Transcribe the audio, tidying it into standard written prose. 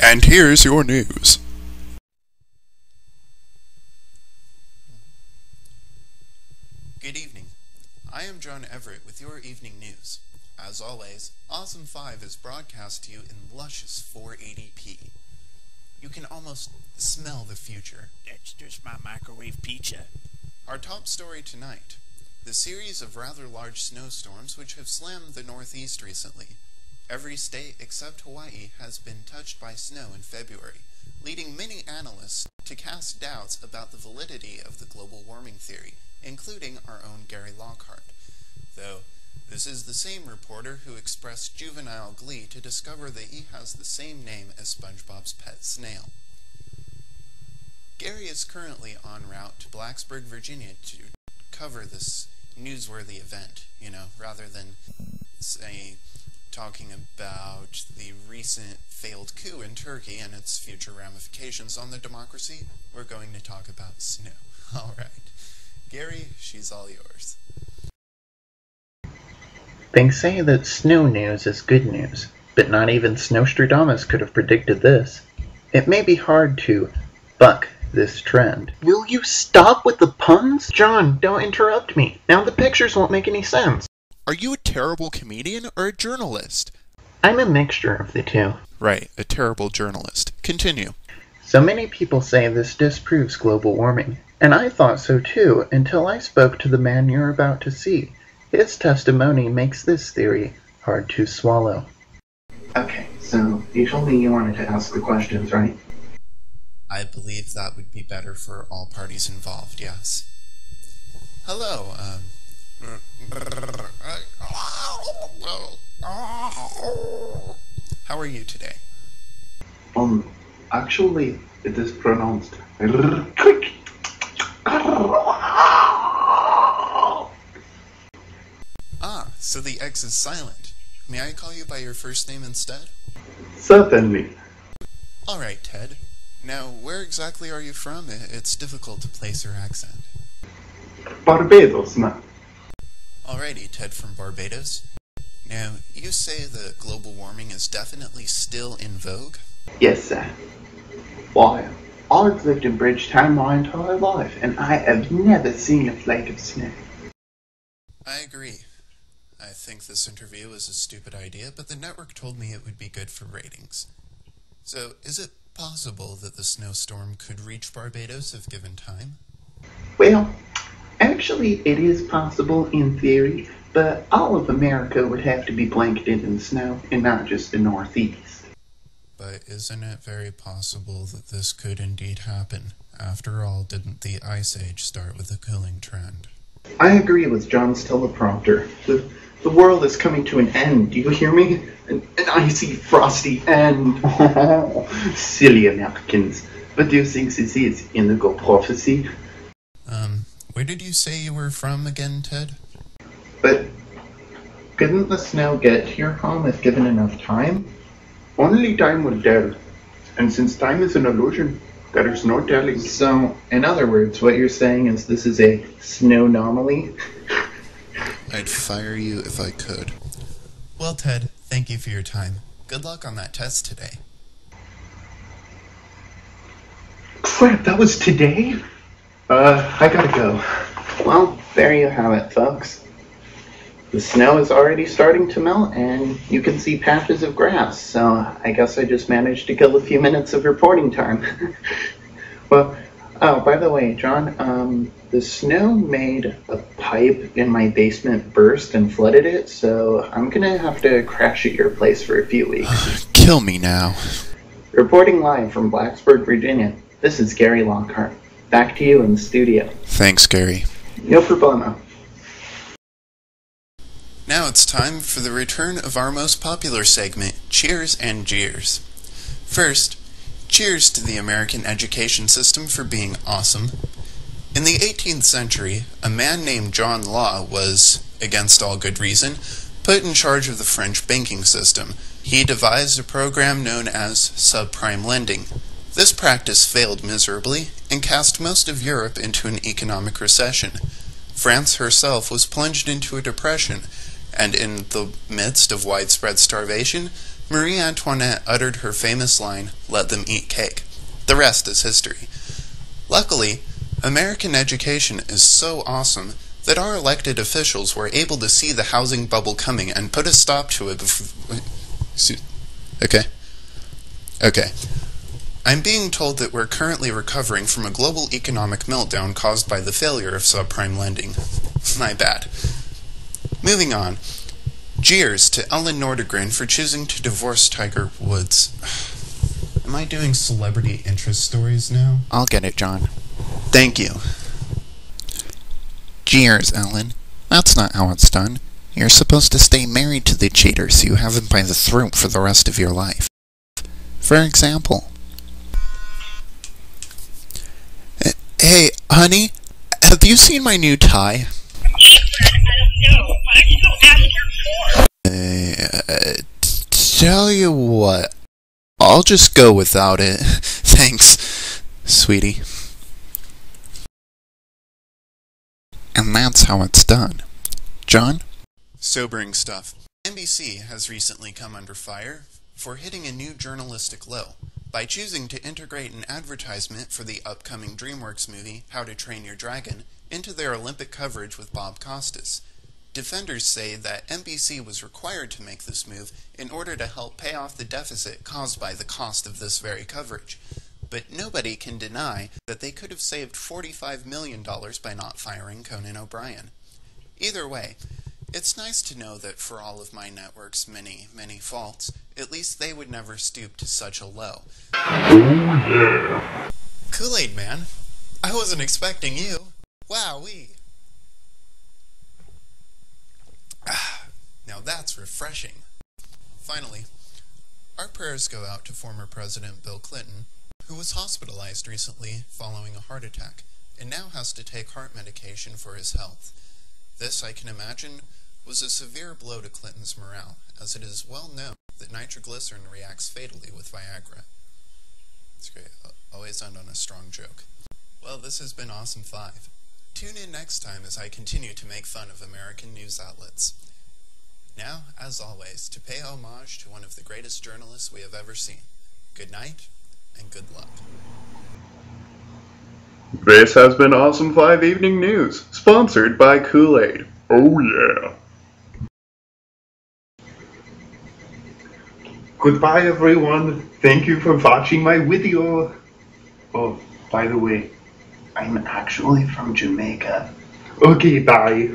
And here's your news. Good evening. I am John Everett with your evening news. As always, Awesome 5 is broadcast to you in luscious 480p. You can almost smell the future. That's just my microwave pizza. Our top story tonight: the series of rather large snowstorms which have slammed the Northeast recently. Every state except Hawaii has been touched by snow in February, leading many analysts to cast doubts about the validity of the global warming theory, including our own Gary Lockhart. Though, this is the same reporter who expressed juvenile glee to discover that he has the same name as SpongeBob's pet snail. Gary is currently en route to Blacksburg, Virginia to cover this newsworthy event, rather than, say, talking about the recent failed coup in Turkey and its future ramifications on the democracy. We're going to talk about snow. Alright. Gary, she's all yours. They say that snow news is good news, but not even Snowstradamus could have predicted this. It may be hard to buck this trend. Will you stop with the puns? John, don't interrupt me. Now the pictures won't make any sense. Are you a terrible comedian or a journalist? I'm a mixture of the two. Right, a terrible journalist. Continue. So many people say this disproves global warming, and I thought so too until I spoke to the man you're about to see. His testimony makes this theory hard to swallow. Okay, so you told me you wanted to ask the questions, right? I believe that would be better for all parties involved, yes. Hello, how are you today? Actually, it is pronounced Ah, so the X is silent. May I call you by your first name instead? Certainly. Alright, Ted. Now, where exactly are you from? It's difficult to place your accent. Barbados, man. Alrighty, Ted from Barbados. Now, you say that global warming is definitely still in vogue? Yes, sir. Why, I've lived in Bridgetown my entire life, and I have never seen a flake of snow. I agree. I think this interview was a stupid idea, but the network told me it would be good for ratings. So, is it possible that the snowstorm could reach Barbados if given time? Well, actually it is possible in theory, but all of America would have to be blanketed in snow, and not just the Northeast. But isn't it very possible that this could indeed happen? After all, didn't the Ice Age start with a cooling trend? I agree with John's teleprompter. The world is coming to an end, do you hear me? An icy, frosty end. Silly Americans. What do you think this is, Indigo Prophecy? Where did you say you were from again, Ted? But couldn't the snow get to your home if given enough time? Only time will tell. And since time is an illusion, there is no telling. So, in other words, what you're saying is this is a snow anomaly? I'd fire you if I could. Well, Ted, thank you for your time. Good luck on that test today. Crap, that was today? I gotta go. Well, there you have it, folks. The snow is already starting to melt, and you can see patches of grass, so I guess I just managed to kill a few minutes of reporting time. Well, oh, by the way, John, the snow made a pipe in my basement burst and flooded it, so I'm gonna have to crash at your place for a few weeks. Kill me now. Reporting live from Blacksburg, Virginia, this is Gary Lockhart. Back to you in the studio. Thanks, Gary. No problemo. Now it's time for the return of our most popular segment, Cheers and Jeers. First, cheers to the American education system for being awesome. In the 18th century, a man named John Law was, against all good reason, put in charge of the French banking system. He devised a program known as subprime lending. This practice failed miserably and cast most of Europe into an economic recession. France herself was plunged into a depression, and in the midst of widespread starvation, Marie Antoinette uttered her famous line, "Let them eat cake." The rest is history. Luckily, American education is so awesome that our elected officials were able to see the housing bubble coming and put a stop to it before... Okay. I'm being told that we're currently recovering from a global economic meltdown caused by the failure of subprime lending. My bad. Moving on. Cheers to Ellen Nordegren for choosing to divorce Tiger Woods. Am I doing celebrity interest stories now? I'll get it, John. Thank you. Cheers, Ellen. That's not how it's done. You're supposed to stay married to the cheater so you have him by the throat for the rest of your life. For example... Hey, honey, have you seen my new tie? Tell you what, I'll just go without it. Thanks, sweetie. And that's how it's done. John? Sobering stuff. NBC has recently come under fire for hitting a new journalistic low by choosing to integrate an advertisement for the upcoming DreamWorks movie, How to Train Your Dragon, into their Olympic coverage with Bob Costas. Defenders say that NBC was required to make this move in order to help pay off the deficit caused by the cost of this very coverage. But nobody can deny that they could have saved $45 million by not firing Conan O'Brien. Either way, it's nice to know that for all of my network's many, many faults, at least they would never stoop to such a low. Oh yeah. Kool-Aid man, I wasn't expecting you. Wowee. Now that's refreshing. Finally, our prayers go out to former President Bill Clinton, who was hospitalized recently following a heart attack, and now has to take heart medication for his health. This, I can imagine, was a severe blow to Clinton's morale, as it is well known that nitroglycerin reacts fatally with Viagra. It's great. Always end on a strong joke. Well, this has been Awesome 5. Tune in next time as I continue to make fun of American news outlets. Now, as always, to pay homage to one of the greatest journalists we have ever seen. Good night, and good luck. This has been Awesome 5 Evening News, sponsored by Kool-Aid. Oh yeah. Goodbye everyone. Thank you for watching my video. Oh, by the way, I'm actually from Jamaica. Okay, bye.